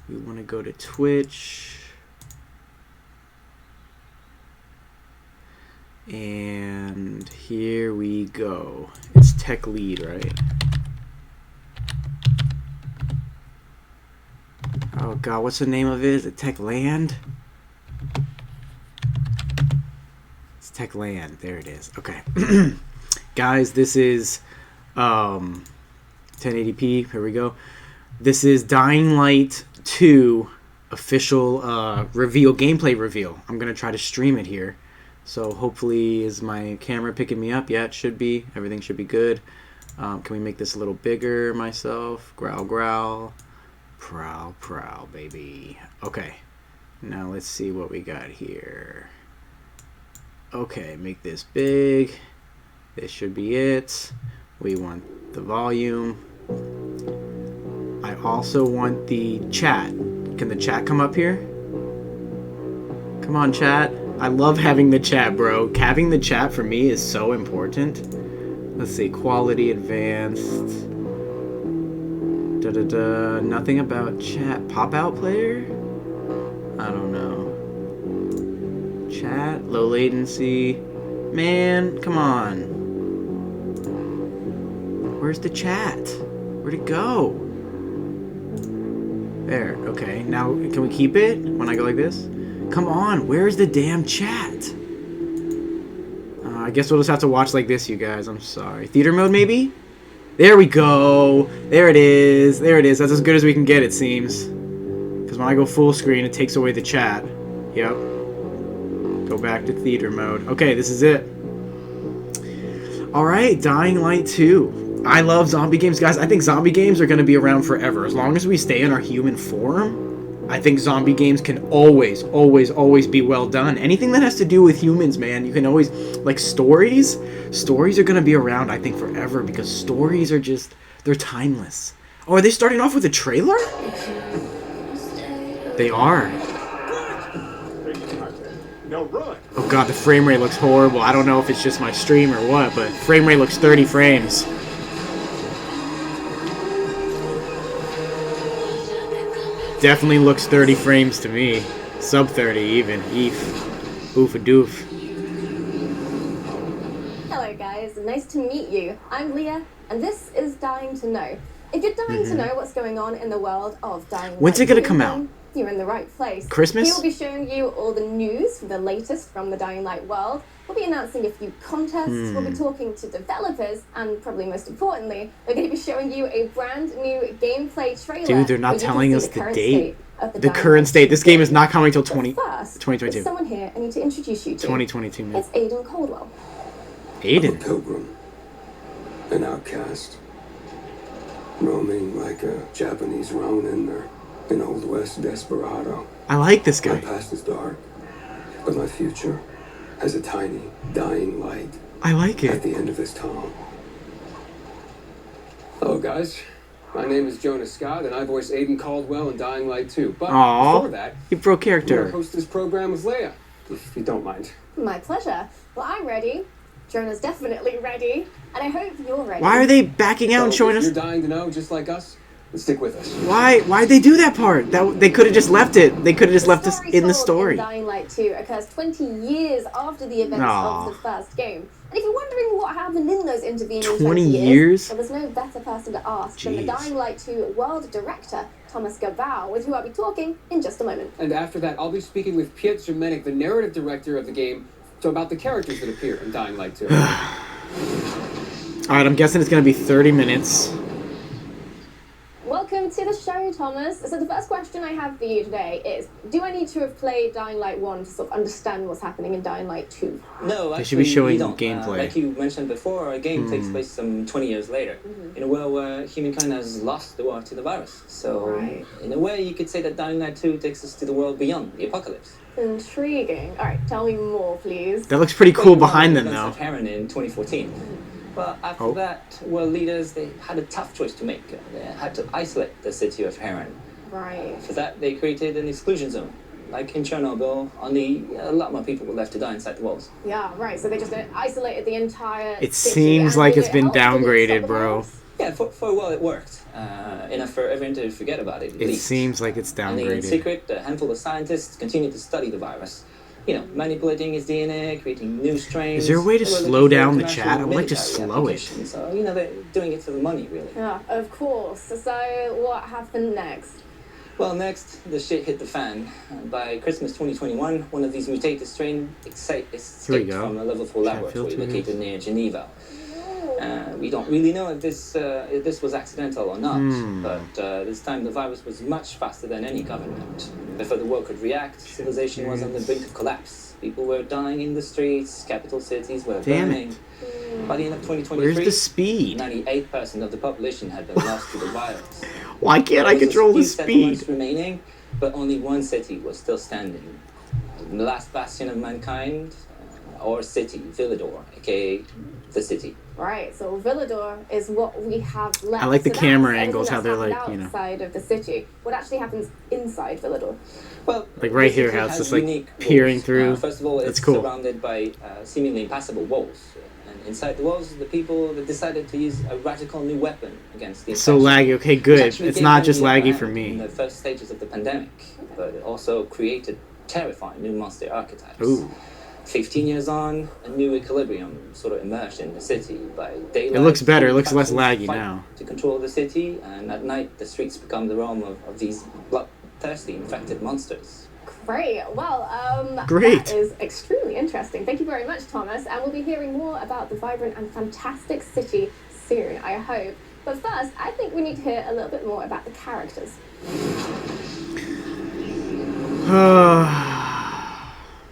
We want to go to Twitch. And here we go. It's Tech Lead, right? Oh god, what's the name of it? Is it Tech Land? It's Tech Land. There it is. Okay. Guys, this is 1080p. Here we go. This is Dying Light 2 official reveal, gameplay reveal. I'm going to try to stream it here. So hopefully, is my camera picking me up? Yeah, it should be. Everything should be good. Can we make this a little bigger myself? Growl, growl. Prowl, prowl, baby. Okay. Now let's see what we got here. Okay, make this big. This should be it. We want the volume. I also want the chat. Can the chat come up here? Come on, chat. I love having the chat, bro. Having the chat for me is so important. Let's see. Quality advanced. Da-da-da. Nothing about chat. Pop-out player? I don't know. Chat. Low latency. Man, come on. Where's the chat? Where'd it go? There. Okay. Now, can we keep it when I go like this? Come on. Where's the damn chat? I guess we'll just have to watch like this, you guys. I'm sorry. Theater mode, maybe? There we go. There it is. There it is. That's as good as we can get, it seems. Because when I go full screen, it takes away the chat. Yep. Go back to theater mode. Okay, this is it. Alright, Dying Light 2. I love zombie games, guys. I think zombie games are going to be around forever. As long as we stay in our human form, I think zombie games can always, always, always be well done. Anything that has to do with humans, man, you can always... Like, stories are going to be around, I think, forever. Because stories are just... They're timeless. Oh, are they starting off with a trailer? They are. No, run. Oh god, the frame rate looks horrible. I don't know if it's just my stream or what, but frame rate looks 30 frames. Definitely looks 30 frames to me. Sub 30 even. Eef. Oof a doof. Hello guys, nice to meet you. I'm Leah, and this is Dying to Know. If you're dying to know what's going on in the world of Dying Light, when's it gonna come out? You're in the right place. Christmas? We will be showing you all the news, the latest from the Dying Light world. We'll be announcing a few contests, we'll be talking to developers, and probably most importantly, we're going to be showing you a brand new gameplay trailer. Dude, they're not telling us the date. The Dying current Light state. This game is not coming till But first, 2022. there's someone here I need to introduce you to. 2022, man. It's Aiden Caldwell. I'm a Aiden. pilgrim, an outcast, roaming like a Japanese ronin or an Old West desperado. I like this My guy. past is dark, but my future has a tiny, dying light I like at it. the end of this tunnel. Hello, guys. My name is Jonas Scott, and I voice Aiden Caldwell in Dying Light 2. But Aw. before that, He broke I'm going character. to host this program with Leia, if you don't mind. My pleasure. Well, I'm ready. Jonah's definitely ready. And I hope you're ready. Why are they backing out and So, showing if us? you're dying to know, just like us, then stick with us. Why'd they do that part? That they could have just left it. They could have just left us in the told story. In Dying Light 2 occurs 20 years after the events Aw. of the first game. And if you're wondering what happened in those intervening 20 20 years? well, there's no better person to ask than the Jeez. Dying Light 2 world director, Thomas Gabao, with who I'll be talking in just a moment. And after that, I'll be speaking with Piotr Jemenek, the narrative director of the game, so about the characters that appear in Dying Light 2. Alright, I'm guessing it's gonna be 30 minutes. Welcome to the show, Thomas. So the first question I have for you today is, do I need to have played Dying Light 1 to sort of understand what's happening in Dying Light 2? No, actually, They should be showing you don't. gameplay. Like you mentioned before, our game takes place some 20 years later, in a world where humankind has lost the war to the virus. So, Right. in a way, you could say that Dying Light 2 takes us to the world beyond the apocalypse. Intriguing. All right, tell me more, please. That looks pretty cool behind them, Events though. of Heron in 2014. But after Oh. that, world leaders, they had a tough choice to make. They had to isolate the city of Heron. Right. For that, they created an exclusion zone. Like in Chernobyl, only a lot more people were left to die inside the walls. Yeah, right. So they just isolated the entire It city seems and like did it's it been help? Did it stop downgraded, the bro. virus? Yeah, for a while it worked. Enough for everyone to forget about it. At It least. seems like it's And in downgraded. secret, a handful of scientists continued to study the virus. You know, manipulating his DNA, creating new strains. Is there a way to They were slow looking for down the international chat? I would like to military slow it. applications. So, you know, they're doing it for the money, really. Yeah, of course. So what happened next? Well, next, the shit hit the fan. By Christmas 2021, one of these mutated strains escaped go. from a level 4 Chat laboratory filters. located near Geneva. We don't really know if this was accidental or not, but this time the virus was much faster than any government. Before the world could react, civilization was on the brink of collapse. People were dying in the streets, capital cities were Damn burning. it. By the end of 2023, Where's the speed? 98% of the population had been lost to the virus. Why can't I There was a control the few settlements speed? remaining, but only one city was still standing. The last bastion of mankind, or city, Villador, aka the city. Right, so Villador is what we have left. I like the So camera that's angles, how everything they're that's like, happened outside of the city. What actually happens inside Villador? Well, Like right the here, city how it's has just like unique peering walls. through. First of all, That's it's cool. surrounded by seemingly impassable walls. And inside the walls, the people that decided to use a radical new weapon against the So infection, laggy. Okay, which good. actually It's gave not them just the upper laggy hand for in me. the first stages of the pandemic, but it also created terrifying new monster archetypes. Ooh. 15 years on, a new equilibrium sort of emerged in the city. By daylight, It looks better. It looks less factions laggy fight now. to control the city, and at night, the streets become the realm of these bloodthirsty, infected monsters. Great. Well, Great. that is extremely interesting. Thank you very much, Thomas. And we'll be hearing more about the vibrant and fantastic city soon, I hope. But first, I think we need to hear a little bit more about the characters.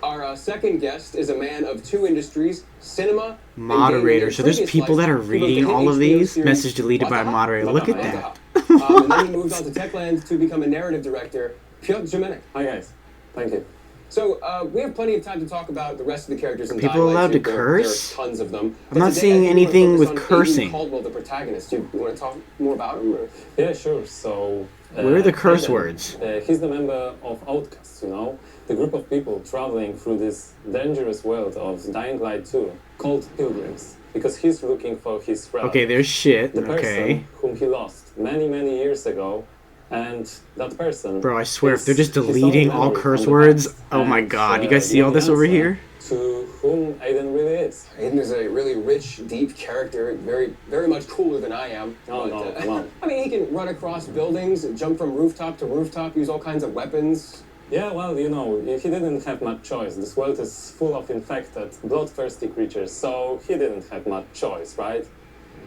Our second guest is a man of two industries, cinema and Moderator. gaming. So there's Previous people life, that are he wrote the reading hit all of HBO these. series, Message deleted What by the Hell? moderator. What Look the at Hell? that. And then he moved on to Techland to become a narrative director. Piotr Jamenek. Hi guys, thank you. So we have plenty of time to talk about the rest of the characters in People Dying Light allowed 2. to There curse? are tons of them. I'm not today, seeing I think we're anything focused with on Aiden cursing. Caldwell, the protagonist. Do you want to talk more about him? Or? Yeah, sure. So Where are the curse Aiden, words? He's the member of Outcasts, you know, the group of people traveling through this dangerous world of Dying Light 2 called pilgrims, because he's looking for his relative, Okay, there's shit. the person Okay. whom he lost many years ago, and that person. Bro, I swear, if they're just is his own deleting all memory curse from the words, past. oh my And, god. You guys see the all this over answer here? To whom Aiden really is. Aiden is a really rich, deep character, very much cooler than I am. Oh, no, come on. I mean, he can run across buildings, jump from rooftop to rooftop, use all kinds of weapons. Yeah, well, you know, he didn't have much choice. This world is full of infected, bloodthirsty creatures, so he didn't have much choice, right?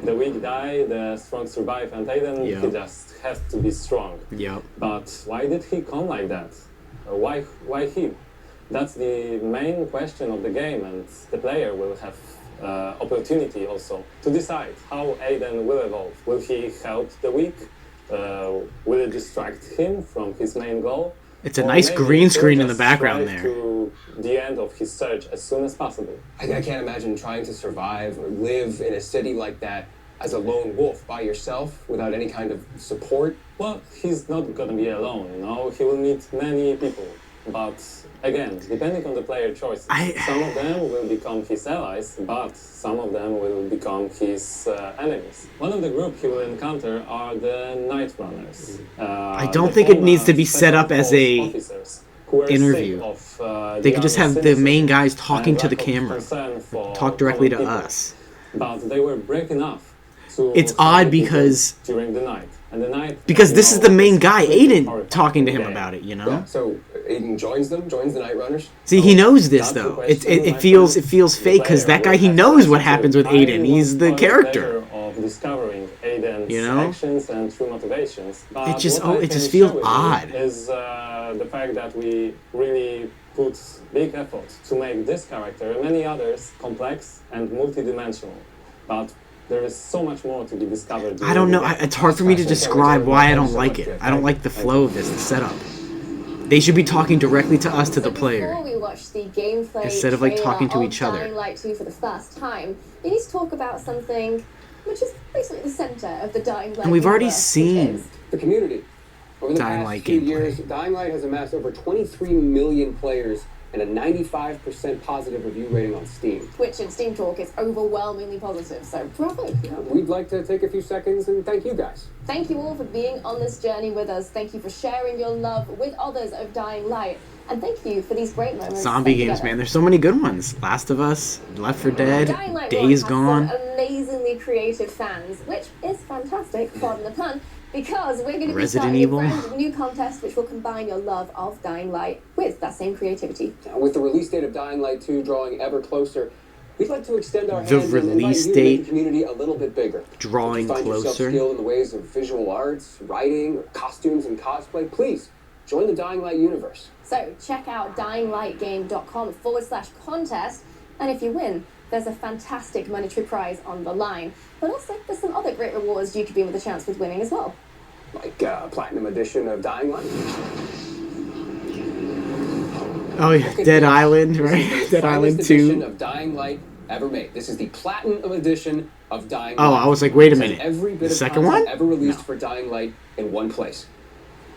The weak die, the strong survive, and Aiden, Yeah. he just has to be strong. Yep. But why did he come like that? Why he? That's the main question of the game, and the player will have opportunity also to decide how Aiden will evolve. Will he help the weak? Will it distract him from his main goal? It's a Or nice maybe green he'll screen in the just background strive there. To the end of his search as soon as possible. I can't imagine trying to survive or live in a city like that as a lone wolf by yourself without any kind of support. Well, he's not gonna be alone, you know. He will meet many people. But again, depending on the player choices, some of them will become his allies, but some of them will become his enemies. One of the group he will encounter are the Night Runners. I don't think it needs to be set up as a interview. They could just have the main guys talking to the camera. Talk directly to us. But they were brave enough to It's tell odd people because during the night. And the night, because you this is know, the main is guy, completely Aiden, horrifying talking to him game. about it, you know? Yeah, so Aiden joins the Night Runners. See, he knows this That's the though. question, It my feels friend. fake because that guy, he The knows what player happens with will have to Aiden. choose. He's the I want character. pleasure of discovering Aiden's You know? actions and true motivations. But It just- what oh, I it just can feels share with you odd. Is the fact that we really put big effort to make this character and many others complex and multidimensional. But there is so much more to be discovered. I don't know. during the game. It's hard for me to describe why I don't like it. I don't like the flow of this, the setup. They should be talking directly to us, to the Before player. we watch the gameplay Instead of, like, trailer talking to of each other. Dying Light 2 for the first time, we need to talk about something which is basically the center of the Dying Light And we've already universe, seen which is The community. Over the Dying past Light few gameplay. years, Dying Light has amassed over 23 million players and a 95% positive review rating on Steam. Which in Steam Talk is overwhelmingly positive, so bravo. We'd like to take a few seconds and thank you guys. Thank you all for being on this journey with us. Thank you for sharing your love with others of Dying Light. And thank you for these great moments. Zombie spent games, together. man. There's so many good ones. Last of Us, Left 4 Dead, Dying Light 1 Days has Gone. some amazingly creative fans, which is fantastic, pardon the pun, because we're going to be Resident starting Evil. a brand new contest which will combine your love of Dying Light with that same creativity. With the release date of Dying Light 2 drawing ever closer, we'd like to extend our The hand and invite release you to make date the community a little bit bigger. drawing If you find yourself closer. skilled in the ways of visual arts, writing, or costumes and cosplay, please join the Dying Light universe. So check out dyinglightgame.com/contest, and if you win, there's a fantastic monetary prize on the line. But also, there's some other great rewards you could be with a chance with winning as well. Like Platinum Edition of Dying Light. Oh yeah, Dead Island, This is right? the Dead finest Island edition 2. of Dying Light ever made. This is the Platinum Edition of Dying Oh, Light. I was like, wait a It has minute. Every bit The of second content one? ever released No. for Dying Light in one place.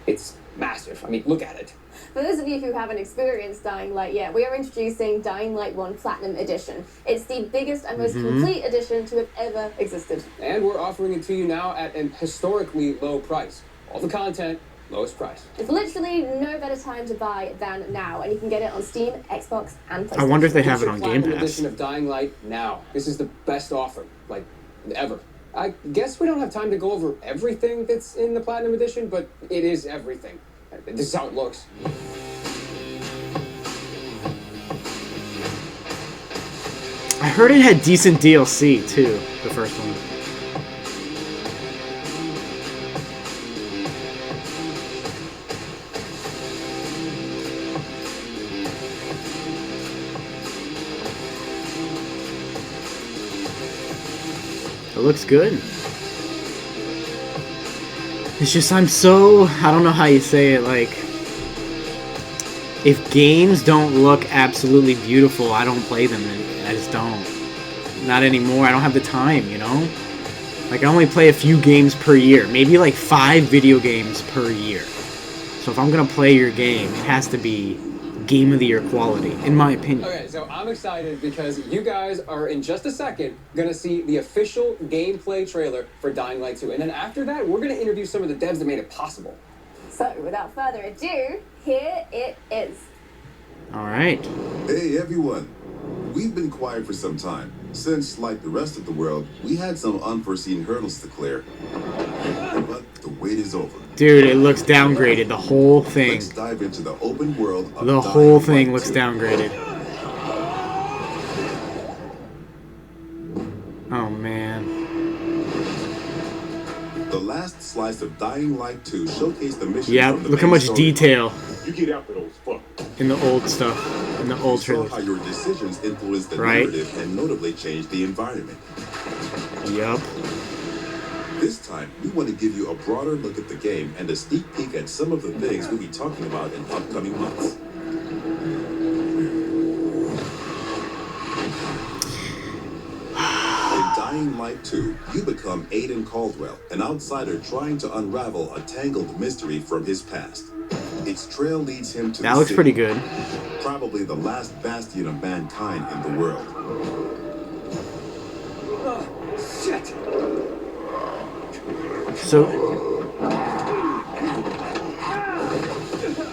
It's massive. I mean, look at it. For those of you who haven't experienced Dying Light yet, we are introducing Dying Light 1 Platinum Edition. It's the biggest and most complete edition to have ever existed. And we're offering it to you now at an historically low price. All the content, lowest price. There's literally no better time to buy than now, and you can get it on Steam, Xbox, and PlayStation. I wonder if they Get have it your on Game Platinum Pass. Edition of Dying Light now. This is the best offer, like, ever. I guess we don't have time to go over everything that's in the Platinum Edition, but it is everything. This is how it looks. I heard it had decent DLC too, the first one. It looks good. It's just I don't know how you say it, like, if games don't look absolutely beautiful, I don't play them. I just don't. Not anymore. I don't have the time, you know? Like, I only play a few games per year. Maybe like 5 video games per year. So if I'm gonna play your game, it has to be Game of the Year quality, in my opinion. Okay, so I'm excited because you guys are in just a second gonna see the official gameplay trailer for Dying Light 2. And then after that, we're gonna interview some of the devs that made it possible. So, without further ado, here it is. Alright. Hey everyone! We've been quiet for some time, since, like the rest of the world, we had some unforeseen hurdles to clear. But the wait is over. Dude, it looks downgraded, the whole thing. Let's dive into the open world of The Dying whole Light thing looks 2. downgraded. Oh man. The last slice of Dying Light 2 showcased the mission Yeah, from the look how main much storyline. detail You get after those fuck. in the old stuff, in the old Show trailers. how your decisions influence the Right. narrative and notably change the environment. Yup. This time, we want to give you a broader look at the game and a sneak peek at some of the things we'll be talking about in upcoming months. In Dying Light 2, you become Aiden Caldwell, an outsider trying to unravel a tangled mystery from his past. Its trail leads him to That the looks city, pretty good. probably the last bastion of mankind in the world. Shit! So,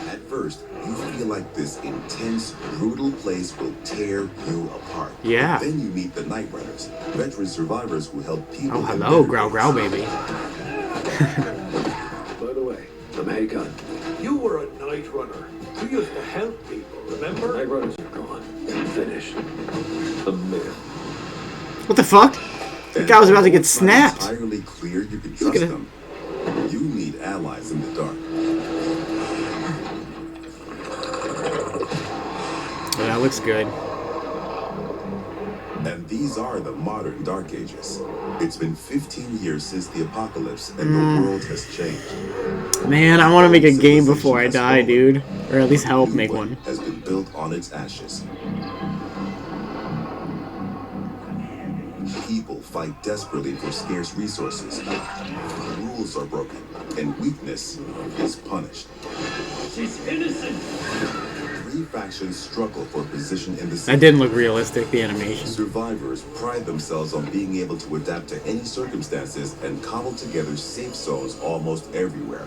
At first, you feel like this intense, brutal place will tear you apart. Yeah. Then you meet the Night Runners, veteran survivors who help people. oh in hello, better growl days. growl baby. By the way, I'm Hagon. You were a night runner. You used to help people, remember? Night runners are gone. Finished. A myth. What the fuck? The And guy was about to although get it's not snapped. entirely clear you can Look trust at it. them. You need allies in the dark. Oh, that looks good. And these are the modern Dark Ages. It's been 15 years since the apocalypse, and the world has changed. Man, I want to make a game before I die, dude. Or at least help New make one. Has been built on its ashes. People fight desperately for scarce resources. Rules are broken, and weakness is punished. She's innocent. 3 factions struggle for position in the That city. didn't look realistic, the animation. Survivors pride themselves on being able to adapt to any circumstances and cobble together safe zones almost everywhere.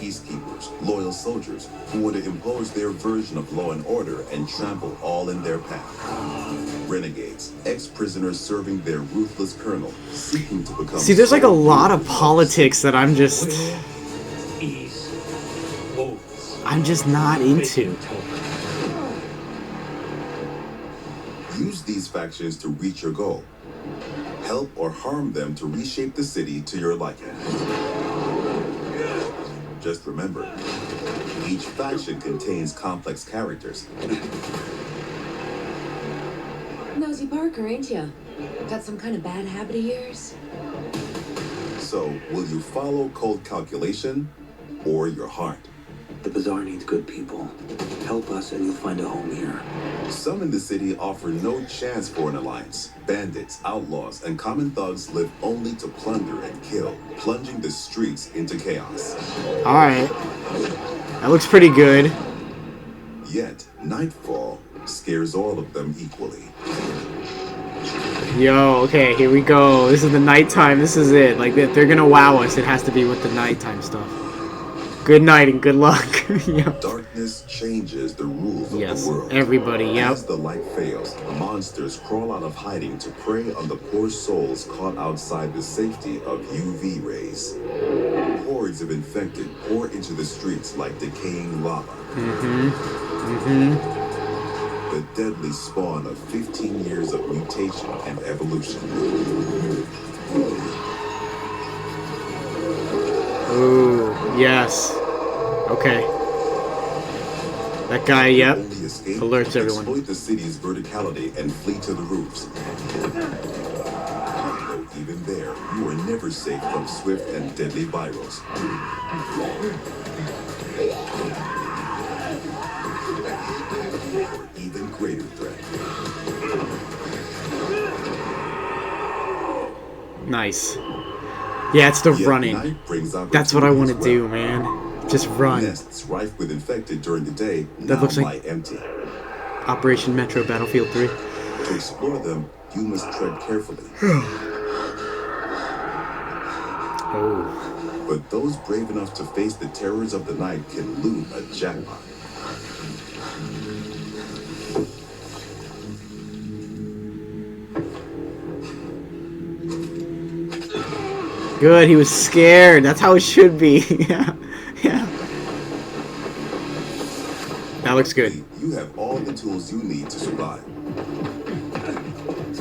Peacekeepers, loyal soldiers who want to impose their version of law and order and trample all in their path. Renegades, ex-prisoners serving their ruthless colonel, seeking to become... See, there's like a so lot of ruthless. politics that I'm just Ease. Wolves. I'm just not into. Use these factions to reach your goal. Help or harm them to reshape the city to your liking. Just remember, each faction contains complex characters. Nosy Parker, ain't ya? Got some kind of bad habit of yours? So, will you follow cold calculation or your heart? The Bazaar needs good people. Help us and you'll find a home here. Some in the city offer no chance for an alliance. Bandits, outlaws, and common thugs live only to plunder and kill, plunging the streets into chaos. Alright. That looks pretty good. Yet, nightfall scares all of them equally. Yo, okay, here we go. This is the nighttime. This is it. Like, if they're gonna wow us, it has to be with the nighttime stuff. Good night and good luck. Yep. Darkness changes the rules of Yes, the world. everybody, yep. As the light fails, monsters crawl out of hiding to prey on the poor souls caught outside the safety of UV rays. Hordes of infected pour into the streets like decaying lava. The deadly spawn of 15 years of mutation and evolution. Ooh, yes. Okay. That guy, yep. Only escape, Alerts everyone. exploit the city's verticality and flee to the roofs. Though even there, you are never safe from swift and deadly virals. Or even greater threat. Nice. Yeah, it's the Yet running. night brings That's what I want to opportunity do, as man. Just run. Nests rife with infected during the day That now looks like- lie empty. Operation Metro Battlefield 3. To explore them, you must tread carefully. Oh. But those brave enough to face the terrors of the night can loot a jackpot. Good, he was scared. That's how it should be. Yeah. Yeah. That looks good. You have all the tools you need to survive.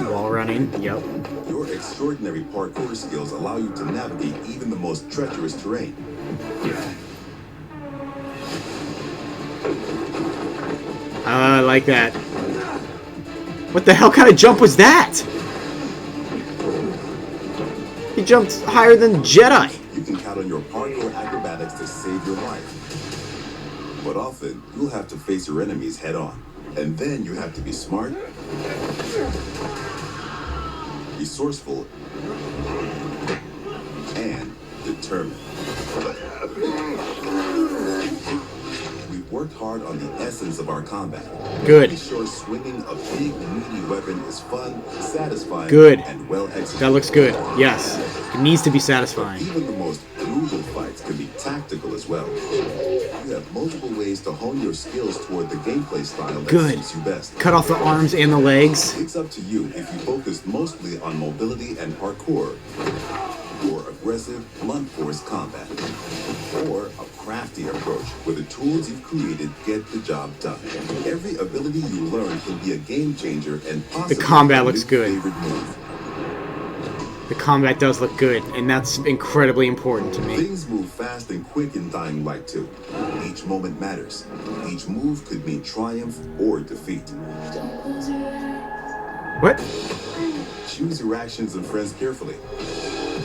Wall running. Yep. Your extraordinary parkour skills allow you to navigate even the most treacherous terrain. I like that. What the hell kind of jump was that? He jumped higher than Jedi. You can count on your parkour acrobatics to save your life. But often, you'll have to face your enemies head on. And then you have to be smart, resourceful, and determined. We've worked hard on the essence of our combat. Good. Be sure swinging a big, meaty weapon is fun, satisfying, Good. and well executed. That looks good. Yes. It needs to be satisfying. Even the most brutal fights can be tactical as well. You have multiple ways to hone your skills toward the gameplay style that Good. suits you best. Cut off the arms and the legs. It's up to you if you focus mostly on mobility and parkour, or aggressive, blunt force combat, or a crafty approach where the tools you've created get the job done. Every ability you learn can be a game changer and possibly combat a looks new good. favorite move. The combat does look good, and that's incredibly important to me. Things move fast and quick in Dying Light 2. Each moment matters. Each move could mean triumph or defeat. What? Choose your actions and friends carefully.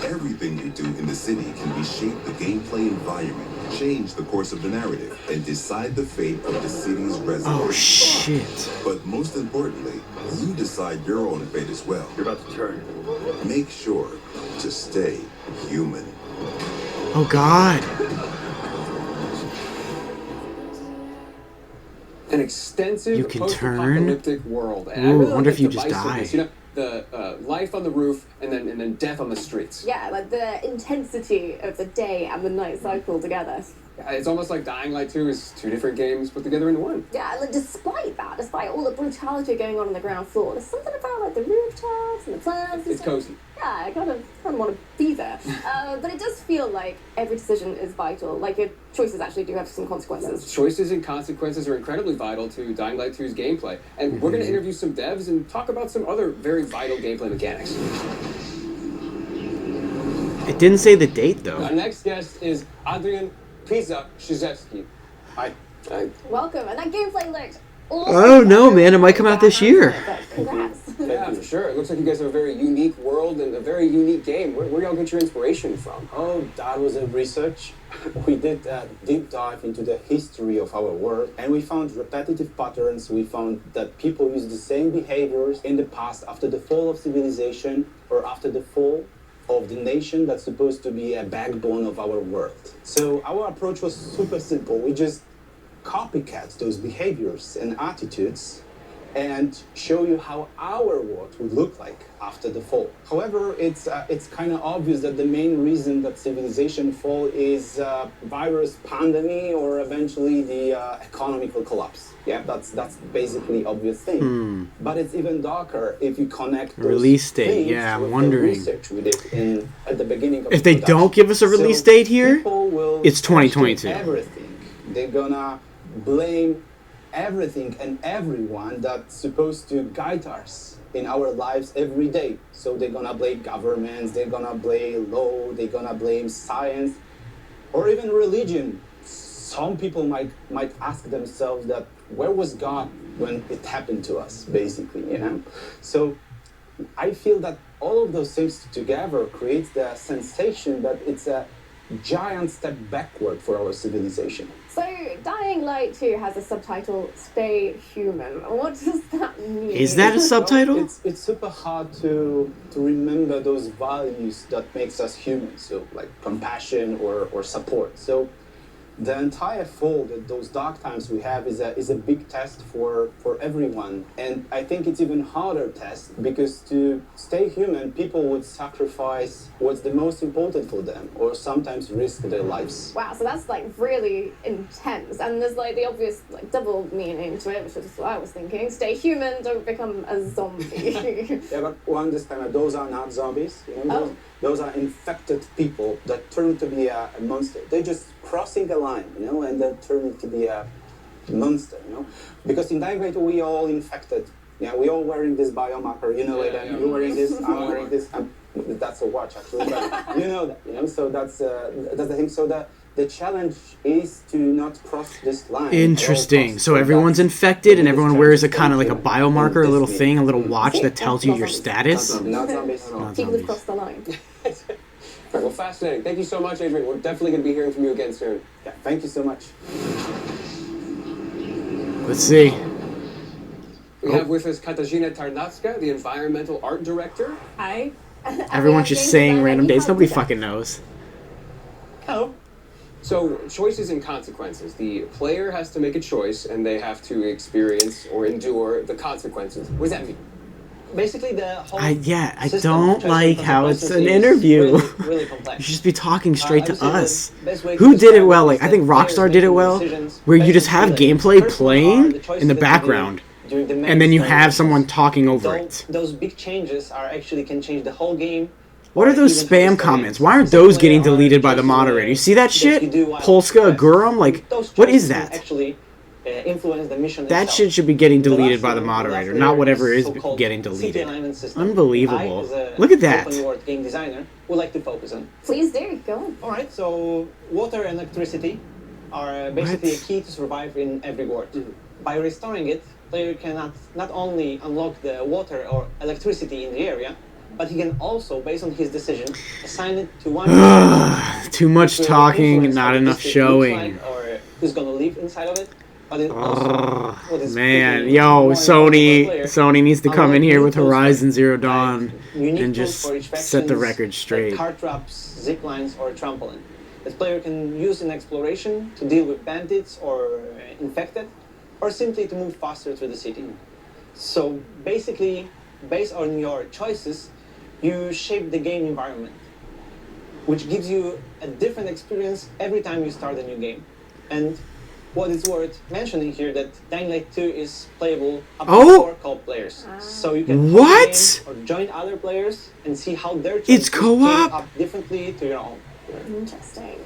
Everything you do in the city can reshape the gameplay environment, change the course of the narrative, and decide the fate of the city's residents. Oh, shit. But most importantly, you decide your own fate as well. You're about to turn. Make sure to stay human. Oh, God. an extensive You can post-apocalyptic world. And Ooh, I really wonder like if you the just divisiveness, die. You know, the life on the roof and then death on the streets. Yeah, like the intensity of the day and the night cycle together. It's almost like Dying Light 2 is two different games put together into one. Yeah, like despite that, despite all the brutality going on the ground floor, there's something about like the rooftops and the plants. It's cozy. Yeah, I kind of want to be there. But it does feel like every decision is vital. Like your choices actually do have some consequences. Choices and consequences are incredibly vital to Dying Light 2's gameplay. And we're going to interview some devs and talk about some other very vital gameplay mechanics. It didn't say the date though. Our next guest is Adrian Przyzewski. Hi. Welcome, and that gameplay looked awesome. Oh no, man! It might come out this year. Congrats. Yeah, for sure. It looks like you guys have a very unique world and a very unique game. Where y'all get your inspiration from? Oh, that was a research. We did a deep dive into the history of our world, and we found repetitive patterns. We found that people use the same behaviors in the past after the fall of civilization or after the fall of the nation that's supposed to be a backbone of our world. So our approach was super simple. We just copycat those behaviors and attitudes and show you how our world would look like after the fall. However, it's kind of obvious that the main reason that civilization fall is virus pandemic or eventually the economical collapse. Yeah, that's basically obvious thing. But it's even darker if you connect those Release date, things yeah, I'm with wondering. the research we did at the beginning of If the they don't production. give us a release date here, people will it's 2022. question everything. They're gonna blame everything and everyone that's supposed to guide us in our lives every day. So they're gonna blame governments, they're gonna blame law, they're gonna blame science, or even religion. Some people might ask themselves that where was God when it happened to us, basically, you know? So I feel that all of those things together creates the sensation that it's a giant step backward for our civilization. So, Dying Light 2 has a subtitle, Stay Human. What does that mean? Is that a subtitle? It's super hard to remember those values that makes us human, so like compassion or support. So the entire fall, those dark times we have is a big test for everyone. And I think it's even harder test because to stay human, people would sacrifice what's the most important for them or sometimes risk their lives. Wow, so that's like really intense. And there's like the obvious like double meaning to it, which is what I was thinking. Stay human, don't become a zombie. Yeah, but one disclaimer, those are not zombies. You know, those are infected people that turn to be a monster. They're just crossing a line, you know, and then turning to be a monster, you know. Because in Dying Light, we all infected. Yeah, we all wearing this biomarker, you know, and you're wearing this, I'm wearing this. That's a watch, actually, but you know that, you know. So that's the thing. So the challenge is to not cross this line. Interesting. So everyone's infected and everyone wears a kind of like a biomarker, a little thing, a little watch that tells you your status. Not zombies. People have crossed the line. All right, well, fascinating. Thank you so much, Adrian. We're definitely going to be hearing from you again soon. Yeah, thank you so much. Let's see. We have with us Katarzyna Tarnacka, the environmental art director. Hi. Everyone's just saying random dates. Nobody fucking knows. Hello. So, choices and consequences. The player has to make a choice, and they have to experience or endure the consequences. What does that mean? Basically, the whole I system don't of like choice how and it's an consequences is interview. really You complex. should just be talking straight I to would say the us. best way to Who did it describe well? is Like I that think players Rockstar did it making well, decisions where you based just on have feelings. gameplay First one are playing the choices in the that you do background, during the main and then you story have missions. someone talking over it. Those big changes are actually can change the whole game. What are those spam comments? Why aren't those getting deleted by the moderator? You see that shit? Polska Gurum? Like, what is that? Actually, influence the mission That itself. shit should be getting The deleted last by the layer- moderator, last not layer whatever is so-called getting city deleted. alignment system. Unbelievable. I, as a Look at that. open world game designer, would like to focus on. Please do, go on. All right, so water and electricity are basically What? a key to survive in every world. By restoring it, player can not only unlock the water or electricity in the area, but he can also, based on his decision, assign it to one Too much to talking, influence not what enough this thing looks showing. like or who's gonna live inside of it. But it also, what is Man, particularly yo, more important for a player, Sony needs to come in unlock here new with tools Horizon for, Zero like, Dawn unique and tools just for each set the factions, record straight. like car traps, zip lines, or trampoline. This player can use in exploration to deal with bandits or infected, or simply to move faster through the city. So basically, based on your choices, you shape the game environment, which gives you a different experience every time you start a new game. And what is worth mentioning here that Dying Light 2 is playable up to 4 co-op players. So you can What? or join other players and see how their It's choices co-op? came up differently to your own. Interesting.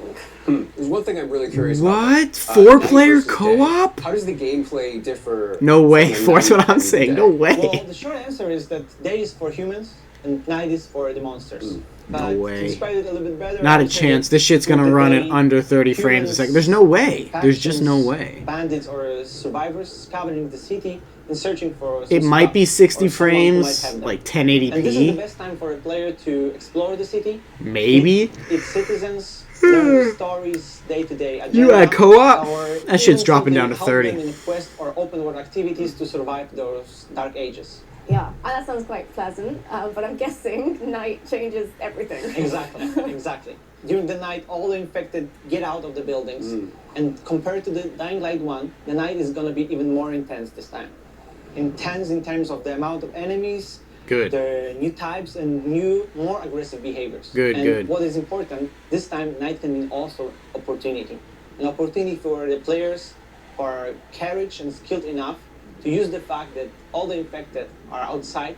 There's one thing I'm really curious What? about. 4-player Night versus day. co-op? How does the gameplay differ? No way. from That's what night I'm and saying. day? No way. Well, the short answer is that day is for humans and night is for the monsters. No way. To describe it a little bit better, Not I a would say chance. that This shit's gonna through the run day, at under 30 frames a humans, second. There's no way. There's just no factions, way. Bandits or survivors scavenging the city and searching for. It some might be stuff 60 or someone who might frames, have them. like And this is the 1080p. best time for a player to explore the city. Maybe. Its citizens, learn the stories day to day. You agenda, at co-op? or That shit's even dropping simply down to help 30. them in a quest or open world activities to survive those dark ages. Yeah, and that sounds quite pleasant, but I'm guessing night changes everything. Exactly, exactly. During the night, all the infected get out of the buildings, and compared to the Dying Light 1, the night is going to be even more intense this time. Intense in terms of the amount of enemies, Good. the new types, and new, more aggressive behaviors. Good, and good. what is important, this time night can mean also opportunity. An opportunity for the players who are courage and skilled enough to use the fact that all the infected are outside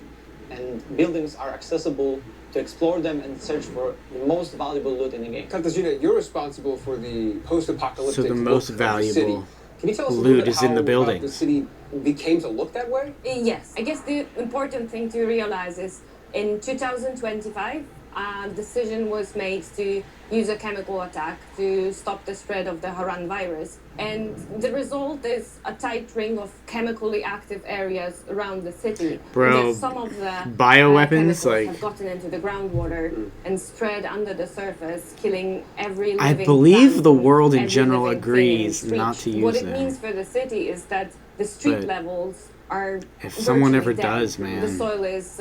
and buildings are accessible to explore them and search for the most valuable loot in the game. Katarzyna, you're responsible for the post-apocalyptic So the look most of the city. valuable Can you tell us a loot little bit is in the how buildings. the city became to look that way? Yes, I guess the important thing to realize is in 2025, a decision was made to use a chemical attack to stop the spread of the Haran virus. And the result is a tight ring of chemically active areas around the city. Bro, That some of the bioweapons, chemicals like- have gotten into the groundwater and spread under the surface, killing every I living believe plant the and world in every general living thing in agrees its not reach. to What use it them. means for the city is that the street But levels are if someone virtually ever dead. does, The man, soil is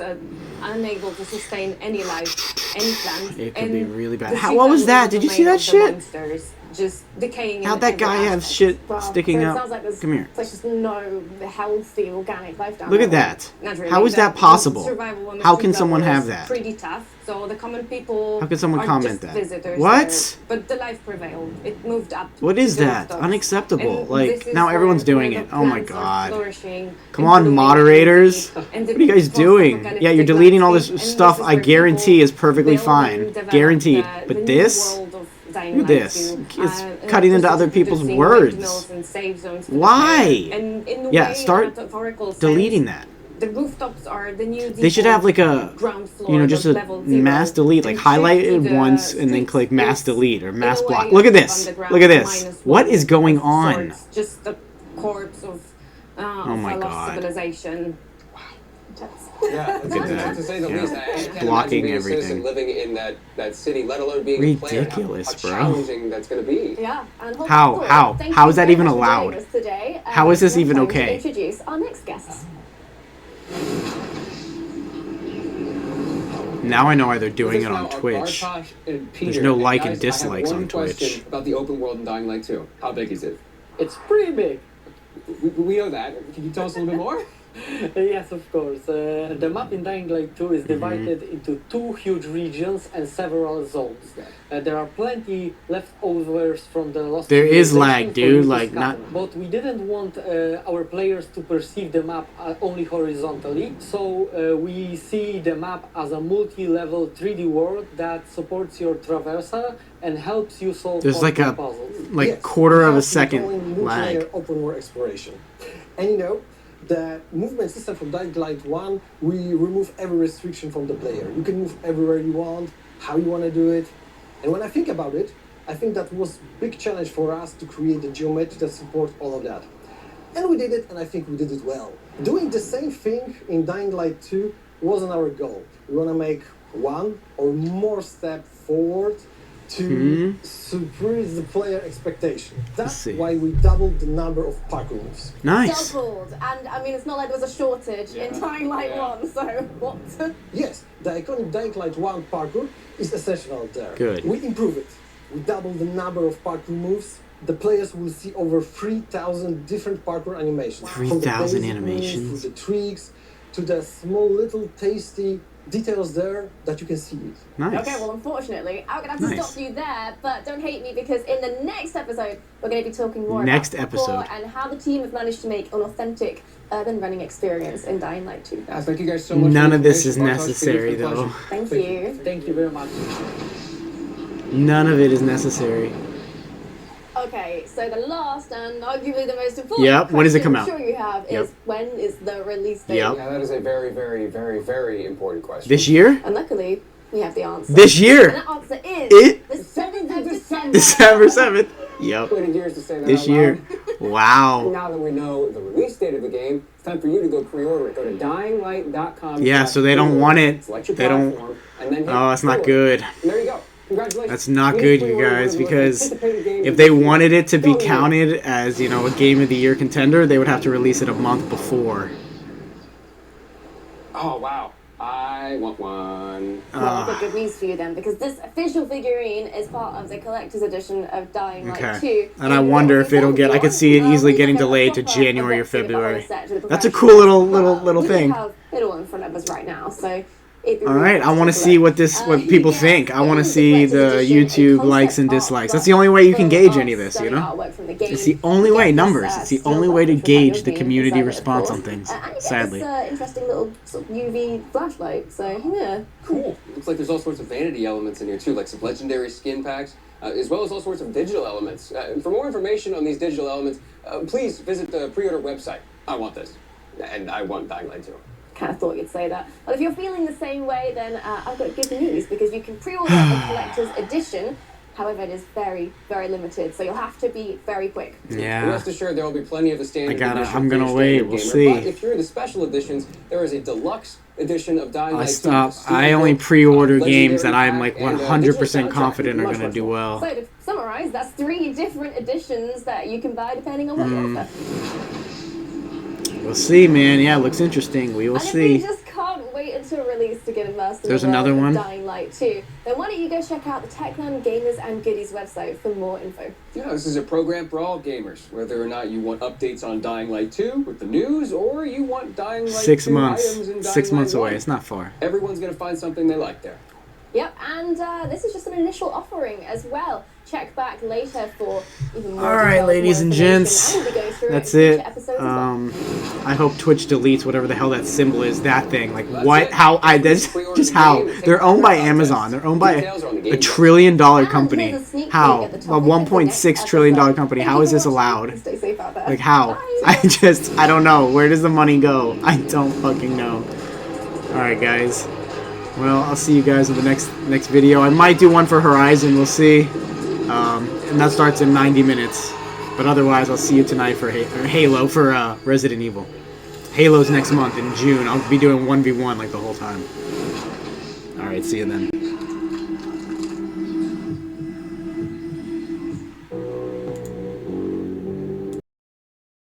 unable to sustain any life, any plant. it could and be really bad. the How, street what was level that? is Did the you see domain that of the shit? monsters just decaying How'd in that every guy have aspect. shit Wow. sticking So it out? sounds like there's, Come here. there's just no healthy organic life down Look there. at that. Not really. How is that The possible? survival on the How street can someone level have is that? Pretty tough. So the common people. How can someone are comment just that? Visitors What? there. But the life prevailed. It moved up. What to is the that? rooftops. Unacceptable. And Like, this is now where everyone's doing the it. Oh my plants are god. flourishing Come and on, blooming moderators. and the What are you guys doing? Yeah, you're post-apocalyptic deleting all this landscape, and stuff this is I where guarantee people is perfectly build and fine. develop Guaranteed. the But new this? world of Dying Look at Light this. 2. It's And cutting into this other is people's introducing words. windmills and safe zones to the Why? player. And in a Yeah, way, start metaphorical sense, deleting that. The rooftops are the new They should have like a, ground floor, you know, just the a level zero, mass delete, like and highlight shift to it the once and then streets click mass is, delete or mass in a block. way, Look at a this. underground Look at this. minus What one is going of on? sorts, just the corpse of my a lost God. civilization. Yeah, Look at that. to say the Yeah. least. I can't Blocking imagine being everything. a citizen living in that city, let alone being a player. Ridiculous, how bro. challenging that's going to be. Yeah, and hold How? on, How? thank How you is that very even much for joining allowed? us today. How is this Now even time to okay? Introduce our next guests. Now I know why they're doing With it us on now are Twitch. Bartosz and There's Peter. no like guys, and dislikes I have one on Twitch. question about the open world in Dying Light 2. How big is it? It's pretty big. We know that. Can you tell us a little bit more? Yes, of course. The map in Dying Light 2 is Mm-hmm. divided into two huge regions and several zones. There are plenty leftovers from the lost There is civilization lag, for dude, you to like, scatter. not- But we didn't want our players to perceive the map only horizontally, so we see the map as a multi-level 3D world that supports your traversal and helps you solve There's like a puzzles. like quarter of a Calling second multiplayer lag. open world exploration. And you know, the movement system from Dying Light 1, we remove every restriction from the player. You can move everywhere you want, how you want to do it. And when I think about it, I think that was a big challenge for us to create a geometry that support all of that. And we did it, and I think we did it well. Doing the same thing in Dying Light 2 wasn't our goal. We want to make one or more step forward to surprise the player expectation. That's why we doubled the number of parkour moves. Nice. Doubled, and I mean, it's not like there was a shortage in Dying Light 1, so what? Yes, the iconic Dying Light 1 parkour is essential there. Good. We improve it. We double the number of parkour moves, the players will see over 3,000 different parkour animations. 3,000 animations. To the tricks, to the small little tasty details there that you can see it. Nice. Okay, well, unfortunately, I'm going to have to stop you there, but don't hate me because in the next episode, we're going to be talking more about parkour and how the team have managed to make an authentic urban running experience in Dying Light 2. Thank you guys so much. None of this is necessary, though. Thank you. Thank you very much. None of it is necessary. Okay, so the last and arguably the most important Yep, when does it come I'm out? sure you have is when is the release date? Yep. Yeah, that is a very, very, very, very important question. This year? And luckily, we have the answer. This year? And that answer is the 7th of December. December 7th. Yep. Waited years to say that This out year. loud. Wow. Now that we know the release date of the game, it's time for you to go pre-order it. Go to dyinglight.com. Yeah, so they don't want it. Select your They don't. platform, and then hit Oh, it's not pre-order. good. And there you go. Congratulations. That's not You good, just you pre-ordered guys, one of the most because anticipated games if of they this year. wanted it to be Go ahead. counted as, you know, a Game of the Year contender, they would have to release it a month before. Oh, wow. I want one. Well, I've got good news for you then, because this official figurine is part of the collector's edition of Dying Light 2. And I wonder if it'll get. I could see it easily getting delayed to January or February. That's a cool little thing. We have it all in front of us right now, so. All right, I want to see what people think. I want to see the YouTube likes and dislikes. That's the only way you can gauge any of this, you know? It's the only way, numbers. It's the only way to gauge the community response on things, sadly. It's interesting little sort of UV flashlight, so yeah. Cool. Looks like there's all sorts of vanity elements in here too, like some legendary skin packs, as well as all sorts of digital elements. For more information on these digital elements, please visit the pre-order website. I want this, and I want Dying Light 2. Kind of thought you'd say that. Well, if you're feeling the same way, then I've got good news, because you can pre-order a collector's edition. However, it is very, very limited, so you'll have to be very quick. Yeah. Rest assured, there will be plenty of the standard edition. I'm gonna for your wait. standard We'll gamer. see. But if you're into special editions, there is a deluxe edition of Dying Light 2. I only pre-order games that legendary I'm like pack, and, 100% digital confident are soundtrack. gonna do well. So to summarize, that's 3 different editions that you can buy depending on what you offer. We'll see, man. Yeah, it looks interesting. We will And if you see. just can't wait until release to get immersed in There's the world another of one? Dying Light 2, then why don't you go check out the Techland Gamers and Goodies website for more info. Yeah, this is a program for all gamers, whether or not you want updates on Dying Light 2 with the news, or you want Dying Light 6 2 months. items in Dying 6 months Light away. 1. It's not far. Everyone's going to find something they like there. Yep, and this is just an initial offering as well. Check back later for even more All right, details, ladies more and information, gents. and we'll be going through That's in it. future episodes as well. I hope Twitch deletes whatever the hell that symbol is. That thing. Like what? How? That's just how. They're owned by Amazon. They're owned by a $1 trillion company. How? A $1.6 trillion company. How is this allowed? Stay safe out there. Like how? I don't know. Where does the money go? I don't fucking know. All right, guys. Well, I'll see you guys in the next video. I might do one for Horizon. We'll see. And that starts in 90 minutes. But otherwise, I'll see you tonight for Halo for Resident Evil. Halo's next month in June. I'll be doing 1v1 like the whole time. All right, see you then.